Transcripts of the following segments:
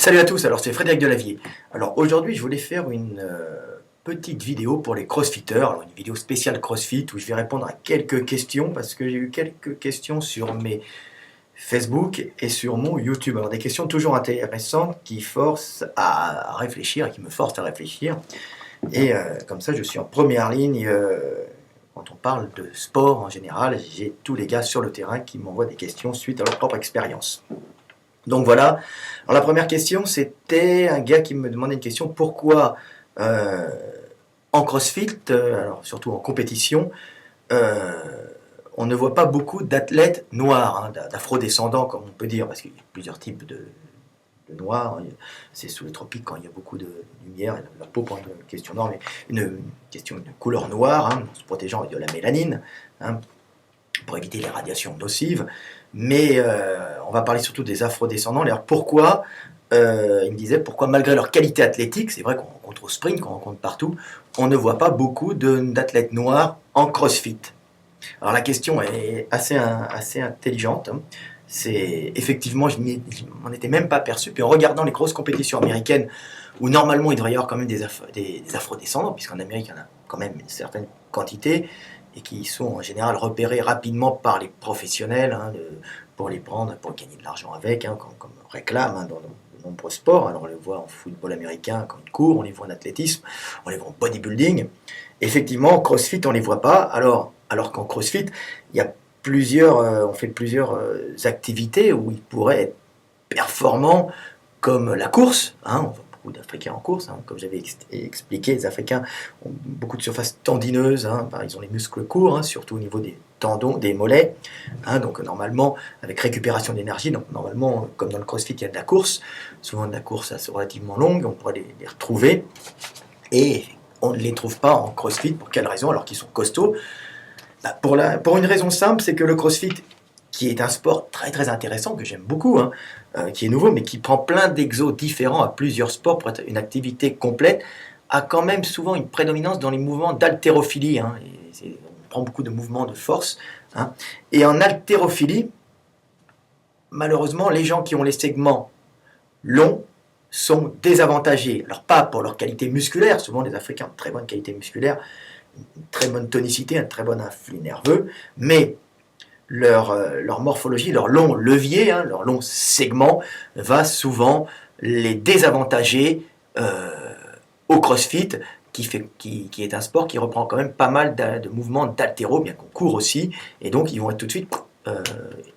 Salut à tous, alors c'est Frédéric Delavier. Alors aujourd'hui je voulais faire une petite vidéo pour les crossfitters, alors une vidéo spéciale crossfit où je vais répondre à quelques questions parce que j'ai eu quelques questions sur mes Facebook et sur mon YouTube. Alors des questions toujours intéressantes qui forcent à réfléchir et qui me forcent à réfléchir. Et comme ça je suis en première ligne quand on parle de sport en général. J'ai tous les gars sur le terrain qui m'envoient des questions suite à leur propre expérience. Donc voilà. Alors la première question, c'était un gars qui me demandait une question. Pourquoi en CrossFit, alors surtout en compétition, on ne voit pas beaucoup d'athlètes noirs, hein, d'afro-descendants comme on peut dire, parce qu'il y a plusieurs types de noirs. C'est sous les tropiques quand il y a beaucoup de lumière, la peau pour une question noire, mais une question de couleur noire, hein, en se protégeant de la mélanine, hein, pour éviter les radiations nocives. Mais on va parler surtout des afro-descendants. Alors pourquoi il me disait pourquoi malgré leur qualité athlétique, c'est vrai qu'on rencontre au sprint, qu'on rencontre partout, on ne voit pas beaucoup d'athlètes noirs en CrossFit. Alors la question est assez intelligente. Hein. C'est effectivement, je m'en étais même pas perçu. Puis en regardant les grosses compétitions américaines, où normalement il devrait y avoir quand même des afro-descendants, puisqu'en Amérique il y en a quand même une certaine quantité, et qui sont en général repérés rapidement par les professionnels, hein, pour les prendre, pour gagner de l'argent avec, hein, comme on réclame, hein, dans de nombreux sports. Alors on les voit en football américain quand ils courent, on les voit en athlétisme, on les voit en bodybuilding. Effectivement, en CrossFit, on ne les voit pas. Alors qu'en CrossFit, il y a on fait plusieurs activités où ils pourraient être performants, comme la course, hein, on voit beaucoup d'Africains en course, hein, comme j'avais expliqué, les Africains ont beaucoup de surface tendineuse, hein, ils ont les muscles courts, hein, surtout au niveau des tendons, des mollets, hein, donc normalement, avec récupération d'énergie, donc normalement, comme dans le CrossFit, il y a de la course, souvent de la course assez relativement longue, on pourrait les retrouver, et on ne les trouve pas en CrossFit. Pour quelle raison? Alors qu'ils sont costauds. Pour une raison simple, c'est que le CrossFit, qui est un sport très très intéressant, que j'aime beaucoup, hein, qui est nouveau, mais qui prend plein d'exos différents à plusieurs sports pour être une activité complète, a quand même souvent une prédominance dans les mouvements d'haltérophilie. Hein, on prend beaucoup de mouvements de force. Hein, et en haltérophilie, malheureusement, les gens qui ont les segments longs sont désavantagés. Alors pas pour leur qualité musculaire, souvent les Africains ont une très bonne qualité musculaire, une très bonne tonicité, un très bon influx nerveux, mais leur morphologie, leur long levier, hein, leur long segment va souvent les désavantager au CrossFit, qui est un sport qui reprend quand même pas mal de mouvements d'haltéro, bien qu'on court aussi, et donc ils vont être tout de suite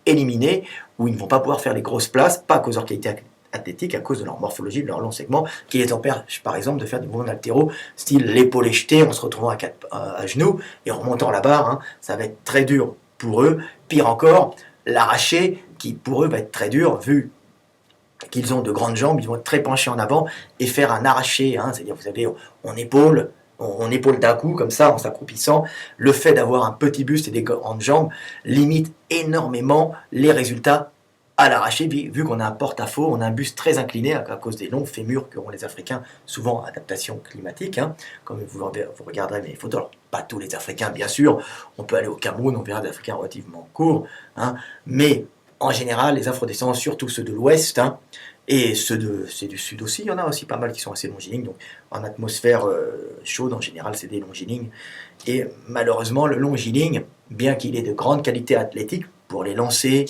éliminés, ou ils ne vont pas pouvoir faire les grosses places, pas à cause de leur qualité athlétique, à cause de leur morphologie, de leur long segment, qui les empêche par exemple de faire des mouvements d'haltéro, style l'épaule jetée en se retrouvant à genoux et en remontant la barre. Hein, ça va être très dur pour eux. Pire encore, l'arraché, qui pour eux va être très dur, vu qu'ils ont de grandes jambes, ils vont être très penchés en avant et faire un arraché, hein, c'est-à-dire vous savez, on épaule d'un coup, comme ça, en s'accroupissant. Le fait d'avoir un petit buste et des grandes jambes limite énormément les résultats à l'arraché, vu qu'on a un porte-à-faux, on a un buste très incliné à cause des longs fémurs qu'ont les Africains, souvent adaptation climatique, hein, comme vous regarderez mes photos. Alors, pas tous les Africains, bien sûr, on peut aller au Cameroun, on verra des Africains relativement courts, hein, mais en général, les afrodescendants, surtout ceux de l'Ouest, hein, et ceux du Sud aussi, il y en a aussi pas mal qui sont assez longilignes, donc en atmosphère chaude, en général, c'est des longilignes. Et malheureusement, le longiligne, bien qu'il ait de grandes qualités athlétiques pour les lancer,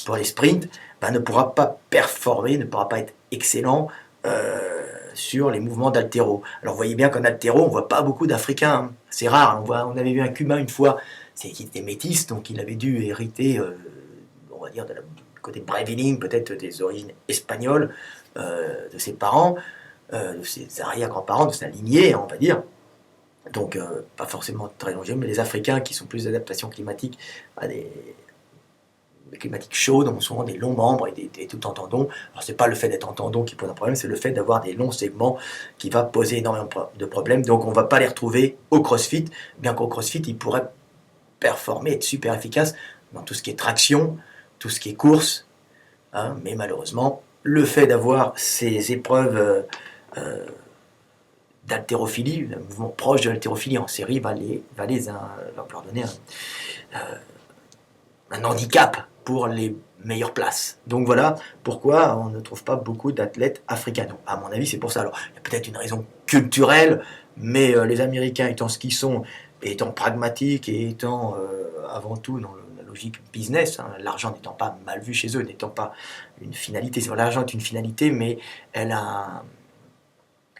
pour les sprints, ne pourra pas performer, ne pourra pas être excellent sur les mouvements d'haltéro. Alors vous voyez bien qu'en haltéro, on ne voit pas beaucoup d'Africains, hein. C'est rare, on avait vu un Cubain une fois, qui était métis, donc il avait dû hériter, on va dire, du côté breviling, peut-être des origines espagnoles de ses parents, de ses arrière-grands-parents, de sa lignée, on va dire. Donc pas forcément très longéveux, mais les Africains qui sont plus d'adaptation climatique à des climatiques chaudes ont souvent des longs membres et tout en tendons. Alors c'est pas le fait d'être en tendon qui pose un problème, c'est le fait d'avoir des longs segments qui va poser énormément de problèmes. Donc on va pas les retrouver au CrossFit, bien qu'au CrossFit ils pourraient performer, être super efficaces dans tout ce qui est traction, tout ce qui est course, hein, mais malheureusement le fait d'avoir ces épreuves d'haltérophilie, un mouvement proche de l'haltérophilie en série va leur donner un handicap pour les meilleure place. Donc voilà pourquoi on ne trouve pas beaucoup d'athlètes africains. Donc, à mon avis, c'est pour ça. Alors, il y a peut-être une raison culturelle, mais les Américains étant ce qu'ils sont, étant pragmatiques et étant avant tout dans la logique business, hein, l'argent n'étant pas mal vu chez eux, n'étant pas une finalité. L'argent est une finalité, mais elle a,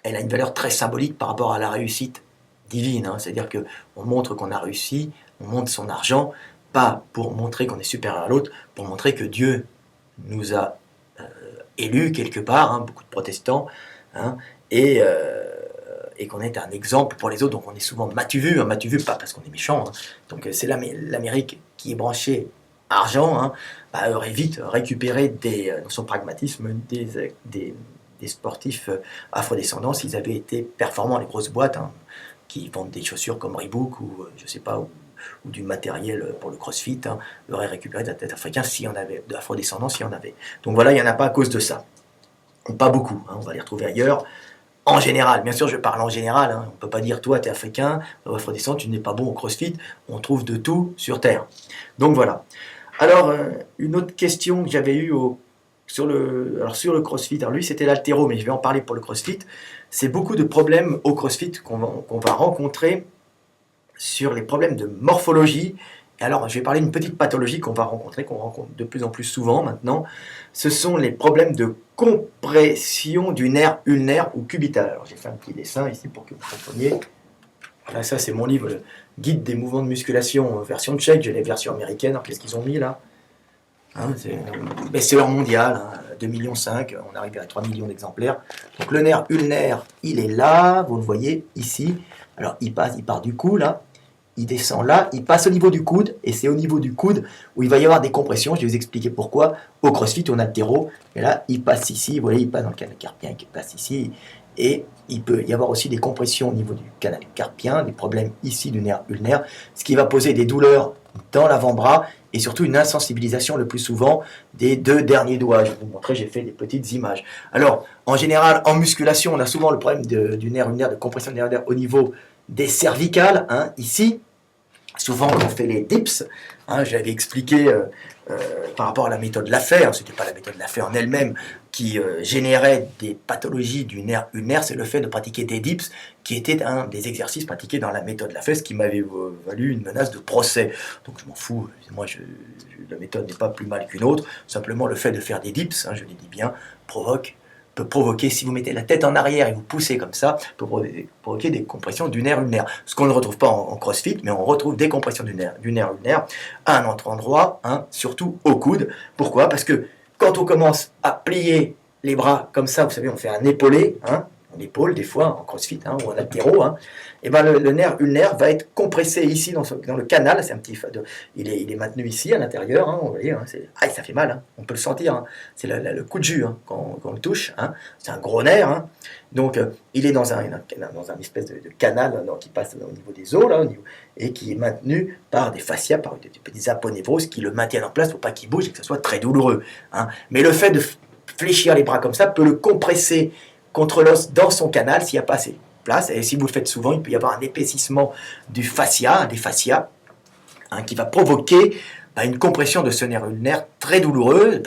elle a une valeur très symbolique par rapport à la réussite divine. Hein. C'est-à-dire qu'on montre qu'on a réussi, on montre son argent, pas pour montrer qu'on est supérieur à l'autre, pour montrer que Dieu nous a élus quelque part, hein, beaucoup de protestants, hein, et qu'on est un exemple pour les autres. Donc on est souvent matu vu, pas parce qu'on est méchant. Hein. Donc c'est l'Amérique qui est branchée argent, hein, aurait vite récupéré dans son pragmatisme des sportifs afrodescendants s'ils avaient été performants. Les grosses boîtes, hein, qui vendent des chaussures comme Reebok ou je sais pas, ou du matériel pour le crossfit, hein, auraient récupéré des athlètes africains s'il y en avait, d'afrodescendants s'il y en avait. Donc voilà, il n'y en a pas à cause de ça. Pas beaucoup, hein, on va les retrouver ailleurs. En général, bien sûr, je parle en général. Hein, on ne peut pas dire toi, tu es africain, afrodescendant, tu n'es pas bon au crossfit. On trouve de tout sur Terre. Donc voilà. Alors, une autre question que j'avais eue sur le crossfit, alors lui c'était l'haltéro, mais je vais en parler pour le crossfit. C'est beaucoup de problèmes au crossfit qu'on va rencontrer sur les problèmes de morphologie. Et alors, je vais parler d'une petite pathologie qu'on rencontre de plus en plus souvent maintenant. Ce sont les problèmes de compression du nerf ulnaire ou cubital. Alors, j'ai fait un petit dessin ici pour que vous compreniez. Là, ça, c'est mon livre, le Guide des mouvements de musculation, version tchèque. J'ai les versions américaines. Alors, qu'est-ce qu'ils ont mis là, hein, c'est un best-seller mondial, hein, 2,5 millions, on arrive à 3 millions d'exemplaires. Donc, le nerf ulnaire, il est là, vous le voyez ici. Alors, il part du cou, là. Il descend là, il passe au niveau du coude, et c'est au niveau du coude où il va y avoir des compressions. Je vais vous expliquer pourquoi. Au crossfit, on a le haltéro, et là, il passe ici, vous voyez, il passe dans le canal carpien, qui passe ici, et il peut y avoir aussi des compressions au niveau du canal carpien, des problèmes ici du nerf ulnaire, ce qui va poser des douleurs dans l'avant-bras, et surtout une insensibilisation le plus souvent des 2 derniers doigts. Je vais vous montrer, j'ai fait des petites images. Alors, en général, en musculation, on a souvent le problème du nerf ulnaire, de compression du nerf ulnaire au niveau des cervicales, hein, ici. Souvent, quand on fait les dips, hein, j'avais expliqué par rapport à la méthode Lafay, hein, ce n'était pas la méthode Lafay en elle-même qui générait des pathologies du nerf ulnaire, c'est le fait de pratiquer des dips qui était un des exercices pratiqués dans la méthode Lafay, ce qui m'avait valu une menace de procès. Donc je m'en fous, moi la méthode n'est pas plus mal qu'une autre, simplement le fait de faire des dips, hein, je l'ai dit bien, peut provoquer, si vous mettez la tête en arrière et vous poussez comme ça, peut provoquer des compressions du nerf ulnaire. Ce qu'on ne retrouve pas en crossfit, mais on retrouve des compressions du nerf ulnaire à un autre endroit, hein, surtout au coude. Pourquoi? Parce que quand on commence à plier les bras comme ça, vous savez, on fait un épaulé, hein, en épaule des fois, en crossfit, hein, ou en haltéro, hein, et ben le nerf ulnaire va être compressé ici dans le canal, c'est un petit, il est maintenu ici à l'intérieur, hein, vous voyez, hein, ça fait mal, hein, on peut le sentir, hein, c'est le coup de jus hein, quand on le touche, hein, c'est un gros nerf, hein, donc il est dans un espèce de canal qui passe au niveau des os, là, et qui est maintenu par des fascias, par des petits aponevroses qui le maintiennent en place pour pas qu'il bouge et que ce soit très douloureux. Hein. Mais le fait de fléchir les bras comme ça peut le compresser contre l'os dans son canal s'il n'y a pas assez de place. Et si vous le faites souvent, il peut y avoir un épaississement du fascia, des fascias, hein, qui va provoquer une compression de ce nerf ulnaire très douloureuse,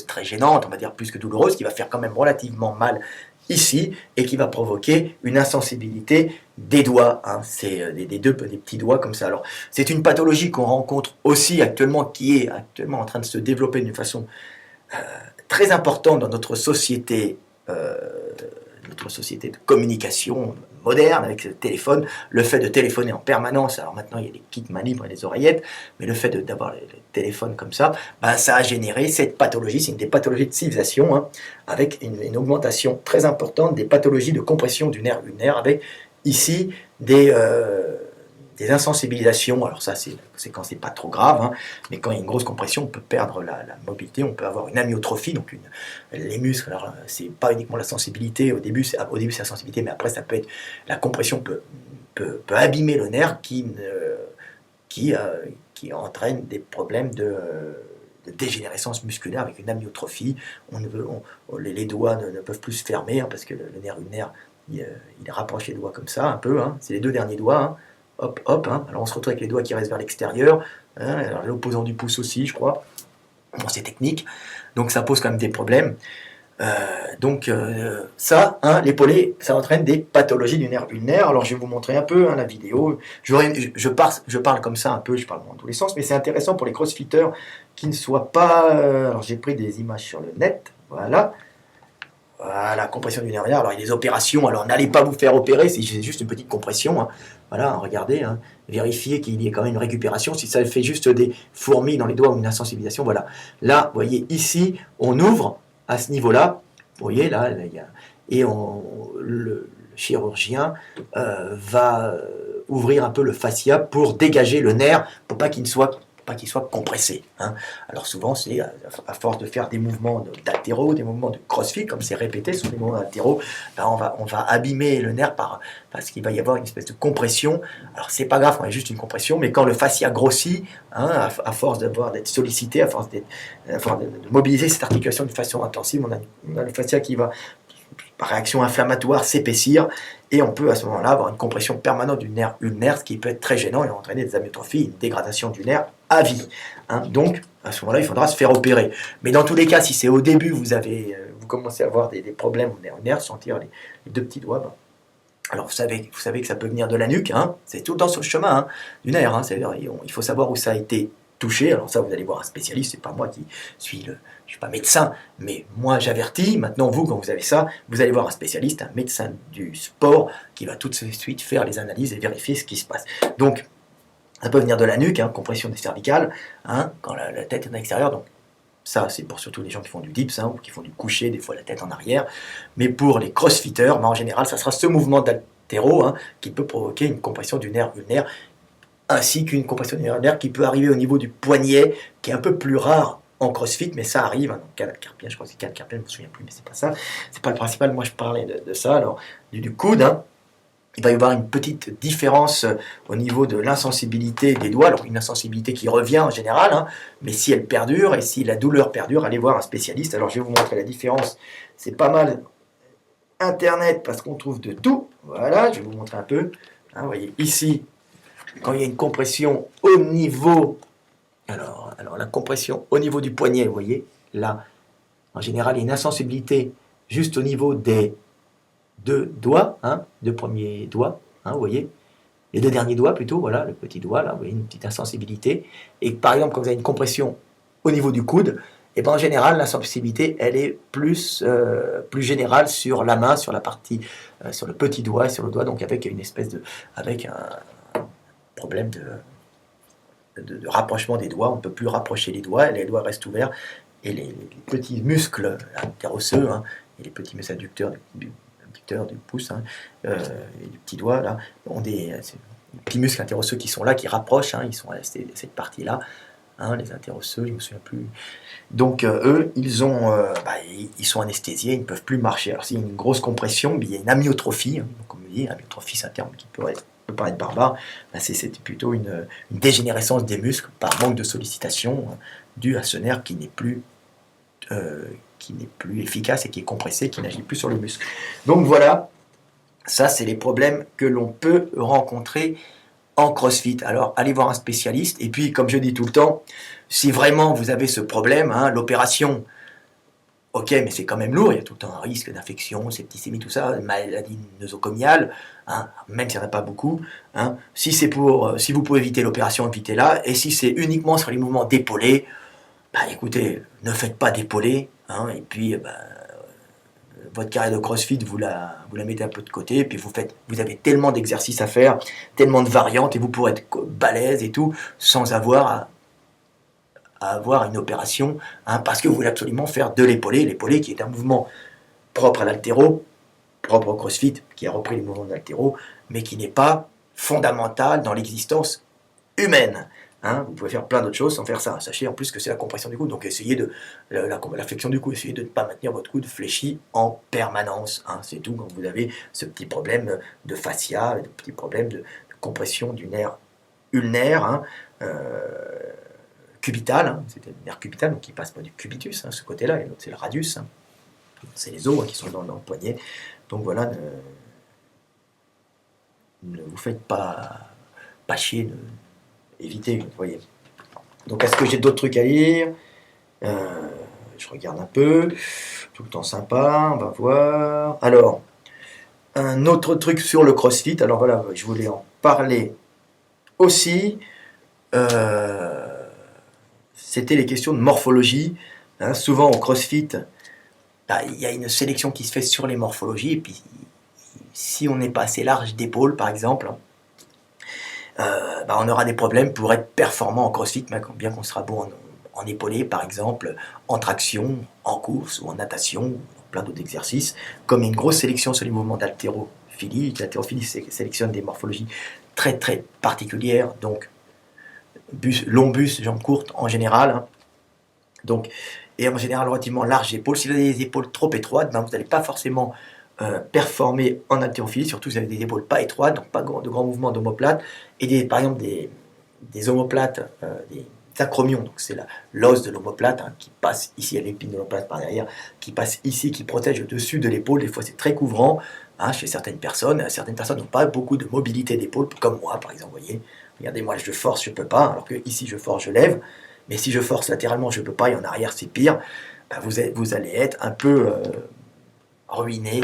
très gênante, on va dire plus que douloureuse, qui va faire quand même relativement mal ici et qui va provoquer une insensibilité des doigts, hein, c'est des petits doigts comme ça. Alors c'est une pathologie qu'on rencontre aussi actuellement, qui est actuellement en train de se développer d'une façon très importante dans notre société de communication moderne avec le téléphone, le fait de téléphoner en permanence. Alors maintenant il y a des kits mains libres et des oreillettes, mais le fait d'avoir le téléphone comme ça, ça a généré cette pathologie. C'est une des pathologies de civilisation, hein, avec une augmentation très importante des pathologies de compression du nerf ulnaire, avec ici des insensibilisations. Alors ça c'est quand c'est pas trop grave, hein, mais quand il y a une grosse compression, on peut perdre la mobilité, on peut avoir une amyotrophie, donc les muscles. Alors c'est pas uniquement la sensibilité, au début c'est la sensibilité, mais après ça peut être la compression peut abîmer le nerf qui entraîne des problèmes de dégénérescence musculaire avec une amyotrophie. Les doigts ne peuvent plus se fermer, hein, parce que le nerf ulnaire il rapproche les doigts comme ça un peu, hein, c'est les 2 derniers doigts, hein. Hop, hein. Alors on se retrouve avec les doigts qui restent vers l'extérieur, hein, l'opposant du pouce aussi, je crois. Bon, c'est technique, donc ça pose quand même des problèmes. Ça, hein, l'épaulé, ça entraîne des pathologies du nerf ulnaire. Alors je vais vous montrer un peu hein, la vidéo. Je parle comme ça un peu, je parle dans tous les sens, mais c'est intéressant pour les crossfitters qui ne soient pas... alors j'ai pris des images sur le net, voilà. Voilà, compression du nerf ulnaire. Alors il y a des opérations, alors n'allez pas vous faire opérer, c'est juste une petite compression. Hein. Voilà, regardez, hein, vérifiez qu'il y ait quand même une récupération. Si ça fait juste des fourmis dans les doigts ou une insensibilisation, voilà. Là, vous voyez, ici, on ouvre à ce niveau-là, vous voyez, là il y a, et le chirurgien va ouvrir un peu le fascia pour dégager le nerf, pour pas qu'il soit compressé. Hein. Alors souvent, c'est à force de faire des mouvements d'haltéro, des mouvements de crossfit, comme c'est répété sur les mouvements d'haltéro, ben on va abîmer le nerf parce qu'il va y avoir une espèce de compression. Alors c'est pas grave, on a juste une compression, mais quand le fascia grossit, hein, à force d'être sollicité, à force de mobiliser cette articulation de façon intensive, on a le fascia qui va, par réaction inflammatoire, s'épaissir, et on peut à ce moment-là avoir une compression permanente du nerf ulnaire, ce qui peut être très gênant et entraîner des amyotrophies, une dégradation du nerf à vie. Hein. Donc, à ce moment-là, il faudra se faire opérer. Mais dans tous les cas, si c'est au début, vous commencez à avoir des problèmes au nerf ulnaire, sentir les deux petits doigts, ben, alors vous savez que ça peut venir de la nuque, hein, c'est tout le temps sur le chemin hein, du nerf, hein, il faut savoir où ça a été touché. Alors ça, vous allez voir un spécialiste, c'est pas moi qui suis je suis pas médecin, mais moi j'avertis. Maintenant, vous, quand vous avez ça, vous allez voir un spécialiste, un médecin du sport, qui va tout de suite faire les analyses et vérifier ce qui se passe. Donc, ça peut venir de la nuque, hein, compression des cervicales, hein, quand la tête est à l'extérieur. Donc, ça, c'est pour surtout les gens qui font du dips, hein, ou qui font du coucher, des fois la tête en arrière. Mais pour les crossfitters, ben, en général, ça sera ce mouvement d'haltéro hein, qui peut provoquer une compression du nerf ulnaire, ainsi qu'une compression du nerf ulnaire qui peut arriver au niveau du poignet, qui est un peu plus rare en crossfit, mais ça arrive. Hein, dans carpien, je crois que c'est carpien, je ne me souviens plus, mais c'est pas ça. C'est pas le principal. Moi, je parlais de ça. Alors, du coude, hein, il va y avoir une petite différence au niveau de l'insensibilité des doigts. Alors, une insensibilité qui revient en général, hein, mais si elle perdure et si la douleur perdure, allez voir un spécialiste. Alors, je vais vous montrer la différence. C'est pas mal Internet parce qu'on trouve de tout. Voilà, je vais vous montrer un peu. Hein, vous voyez, ici, quand il y a une compression au niveau... Alors, la compression au niveau du poignet, vous voyez, là, en général, il y a une insensibilité juste au niveau des deux doigts, hein, deux premiers doigts, hein, vous voyez, les deux derniers doigts plutôt, voilà, le petit doigt, là, vous voyez, une petite insensibilité. Et par exemple, quand vous avez une compression au niveau du coude, et ben en général, l'insensibilité, elle est plus générale sur la main, sur la partie, sur le petit doigt et sur le doigt, donc avec une espèce avec un problème de rapprochement des doigts. On ne peut plus rapprocher les doigts restent ouverts, et les petits muscles interosseux, hein, et les petits muscles adducteurs du pouce hein, et du petit doigt, là, ont des petits muscles interosseux qui sont là, qui rapprochent, hein, ils sont à cette partie-là, hein, les interosseux, je ne me souviens plus. Donc eux, ils sont anesthésiés, ils ne peuvent plus marcher. Alors s'il y a une grosse compression, il y a une amyotrophie, hein, donc, comme vous dites, amyotrophie c'est un terme qui peut paraître barbare, ben c'est plutôt une dégénérescence des muscles par manque de sollicitation due à ce nerf qui n'est plus efficace et qui est compressé, qui n'agit plus sur le muscle. Donc voilà, ça c'est les problèmes que l'on peut rencontrer en CrossFit. Alors allez voir un spécialiste, et puis comme je dis tout le temps, si vraiment vous avez ce problème, hein, l'opération, ok, mais c'est quand même lourd, il y a tout le temps un risque d'infection, septicémie, tout ça, maladie nosocomiale, hein, même s'il n'y en a pas beaucoup. Hein, si vous pouvez éviter l'opération, évitez-la. Et si c'est uniquement sur les mouvements d'épaulés, bah écoutez, ne faites pas d'épaulés, hein, et puis votre carrière de CrossFit, vous la mettez un peu de côté, et puis vous avez tellement d'exercices à faire, tellement de variantes, et vous pourrez être balèze et tout, sans avoir à avoir une opération, hein, parce que vous voulez absolument faire de l'épaulé qui est un mouvement propre à l'haltéro, propre au CrossFit, qui a repris les mouvements de l'haltéro, mais qui n'est pas fondamental dans l'existence humaine. Hein, vous pouvez faire plein d'autres choses sans faire ça. Sachez en plus que c'est la compression du coude, donc essayez la flexion du coude, essayez de ne pas maintenir votre coude fléchi en permanence. Hein, c'est tout quand vous avez ce petit problème de fascia, de petit problème de compression du nerf ulnaire, hein, cubital, hein, c'était le nerf cubital, donc qui passe pas du cubitus, hein, ce côté-là, et l'autre c'est le radius, hein, c'est les os hein, qui sont dans le poignet. Donc voilà, ne vous faites pas chier, évitez, vous voyez. Donc est-ce que j'ai d'autres trucs à lire? Je regarde un peu, tout le temps sympa, on va voir. Alors, un autre truc sur le CrossFit, alors voilà, je voulais en parler aussi. Euh, C'était les questions de morphologie. Hein, souvent au CrossFit, bah, il y a une sélection qui se fait sur les morphologies, et puis si on n'est pas assez large d'épaule, par exemple, bah, on aura des problèmes pour être performant en CrossFit, bien qu'on sera bon en épaulé, par exemple, en traction, en course ou en natation, ou plein d'autres exercices. Comme il y a une grosse sélection sur les mouvements d'haltérophilie, l'haltérophilie sélectionne des morphologies très très particulières, donc long bus, jambes courtes en général, hein. Donc, et en général relativement large épaules. Si vous avez des épaules trop étroites, ben vous n'allez pas forcément performer en haltérophilie, surtout si vous avez des épaules pas étroites, donc pas de grands mouvements d'omoplate, et par exemple des omoplates, des acromions, donc c'est l'os de l'omoplate, hein, qui passe ici à l'épine de l'omoplate par derrière, qui passe ici, qui protège au-dessus de l'épaule. Des fois c'est très couvrant, hein, chez certaines personnes. Certaines personnes n'ont pas beaucoup de mobilité d'épaule, comme moi par exemple, vous voyez. Regardez, moi je force, je peux pas, alors que ici je force, je lève. Mais si je force latéralement, je peux pas, et en arrière c'est pire. Ben vous allez être un peu ruiné,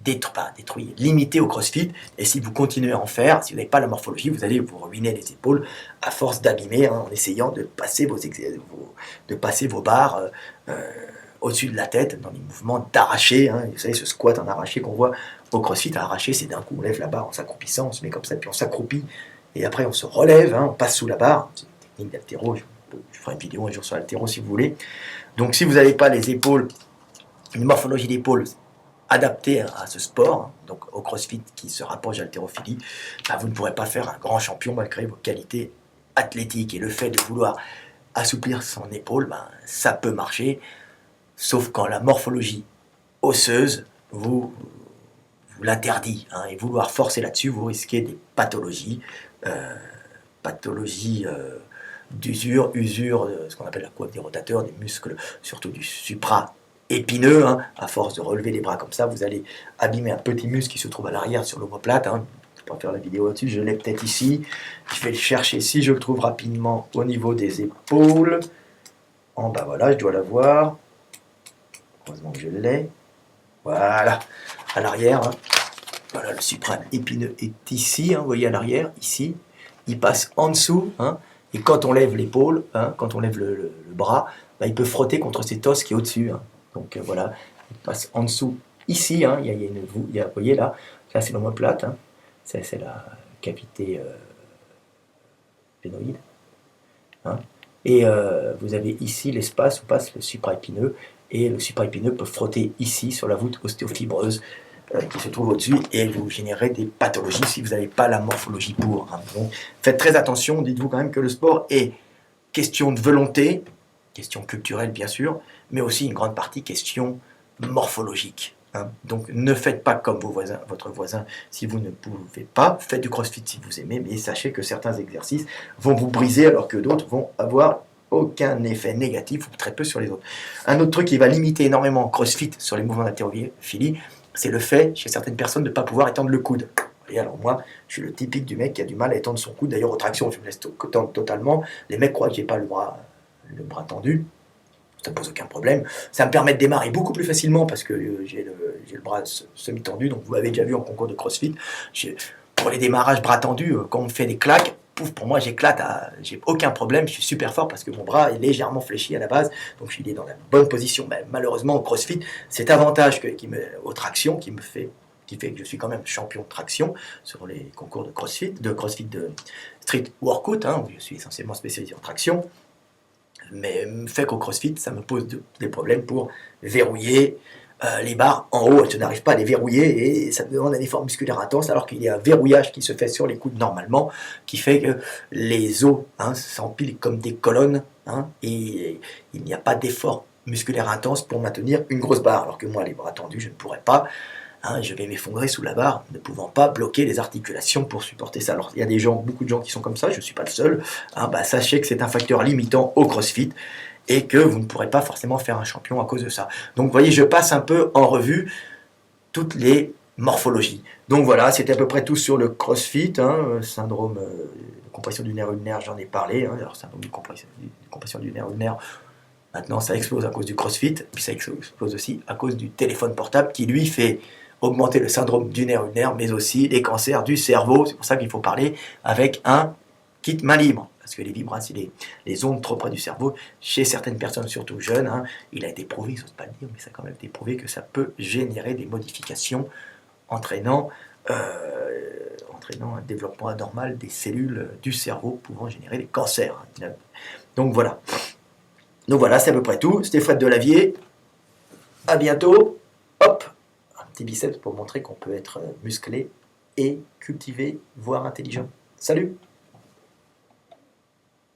détruit, limité au CrossFit. Et si vous continuez à en faire, si vous n'avez pas la morphologie, vous allez vous ruiner les épaules à force d'abîmer, hein, en essayant de passer vos barres au-dessus de la tête dans des mouvements d'arraché. Hein. Vous savez, ce squat en arraché qu'on voit au CrossFit, à arracher, c'est d'un coup on lève la barre en s'accroupissant, on se met comme ça, puis on s'accroupit, et après on se relève, hein, on passe sous la barre. C'est une technique d'haltéro. Je ferai une vidéo un jour sur l'haltéro si vous voulez. Donc si vous n'avez pas les épaules, une morphologie d'épaule adapté à ce sport, hein, donc au CrossFit qui se rapproche de l'haltérophilie, bah, vous ne pourrez pas faire un grand champion malgré vos qualités athlétiques. Et le fait de vouloir assouplir son épaule, bah, ça peut marcher, sauf quand la morphologie osseuse vous l'interdit, hein, et vouloir forcer là-dessus, vous risquez des pathologies, euh, pathologies d'usure, ce qu'on appelle la coiffe des rotateurs, des muscles, surtout du supra-épineux, hein. À force de relever les bras comme ça, vous allez abîmer un petit muscle qui se trouve à l'arrière sur l'omoplate, hein. Je ne vais pas faire la vidéo là-dessus, je l'ai peut-être ici. Je vais le chercher si je le trouve rapidement au niveau des épaules. En bas, voilà, je dois l'avoir. Heureusement que je l'ai. Voilà, à l'arrière, hein. Voilà, le supra-épineux est ici, hein, vous voyez à l'arrière, ici. Il passe en dessous, hein, et quand on lève l'épaule, hein, quand on lève le bras, bah, il peut frotter contre cet os qui est au-dessus, hein. Donc voilà, il passe en dessous, ici, hein, vous voyez là c'est l'omoplate, hein, c'est la cavité pénoïde, hein, et vous avez ici l'espace où passe le supraépineux, et le supraépineux peut frotter ici sur la voûte ostéofibreuse qui se trouve au-dessus, et vous générez des pathologies si vous n'avez pas la morphologie pour, hein. Donc, faites très attention, dites-vous quand même que le sport est question de volonté, question culturelle bien sûr, mais aussi une grande partie question morphologique, hein. Donc ne faites pas comme votre voisin si vous ne pouvez pas, faites du CrossFit si vous aimez, mais sachez que certains exercices vont vous briser alors que d'autres vont avoir aucun effet négatif ou très peu sur les autres. Un autre truc qui va limiter énormément CrossFit sur les mouvements d'haltérophilie, c'est le fait, chez certaines personnes, de ne pas pouvoir étendre le coude. Et alors moi, je suis le typique du mec qui a du mal à étendre son coude. D'ailleurs, aux tractions, je me laisse tendre totalement. Les mecs croient que j'ai pas le bras tendu. Ça ne pose aucun problème. Ça me permet de démarrer beaucoup plus facilement parce que j'ai le bras semi-tendu. Donc vous m'avez déjà vu en concours de CrossFit. Pour les démarrages bras tendus, quand on me fait des claques, pouf, pour moi j'éclate, j'ai aucun problème, je suis super fort parce que mon bras est légèrement fléchi à la base, donc je suis dans la bonne position. Mais malheureusement au CrossFit, cet avantage aux tractions qui fait que je suis quand même champion de traction sur les concours de CrossFit de street workout, hein, où je suis essentiellement spécialisé en traction, mais fait qu'au CrossFit, ça me pose des problèmes pour verrouiller les barres en haut. Je n'arrive pas à les verrouiller et ça me demande un effort musculaire intense, alors qu'il y a un verrouillage qui se fait sur les coudes normalement, qui fait que les os, hein, s'empilent comme des colonnes, hein, et il n'y a pas d'effort musculaire intense pour maintenir une grosse barre, alors que moi, les bras tendus, je ne pourrais pas. Hein, je vais m'effondrer sous la barre, ne pouvant pas bloquer les articulations pour supporter ça. Alors il y a beaucoup de gens qui sont comme ça, je ne suis pas le seul. Hein, bah, sachez que c'est un facteur limitant au CrossFit et que vous ne pourrez pas forcément faire un champion à cause de ça. Donc vous voyez, je passe un peu en revue toutes les morphologies. Donc voilà, c'était à peu près tout sur le CrossFit, hein, syndrome de compression du nerf ulnaire, j'en ai parlé. Hein, alors syndrome de compression du nerf ulnaire, Maintenant, ça explose à cause du CrossFit, puis ça explose aussi à cause du téléphone portable qui, lui, fait augmenter le syndrome du nerf ulnaire, mais aussi les cancers du cerveau. C'est pour ça qu'il faut parler avec un kit main libre. Parce que les vibrations, les ondes trop près du cerveau, chez certaines personnes, surtout jeunes, hein, il a été prouvé, je n'ose pas le dire, mais ça a quand même été prouvé que ça peut générer des modifications entraînant un développement anormal des cellules du cerveau pouvant générer des cancers. Donc voilà. Donc voilà, c'est à peu près tout. C'était Fred Delavier. À bientôt. Hop, un petit biceps pour montrer qu'on peut être musclé et cultivé, voire intelligent. Salut!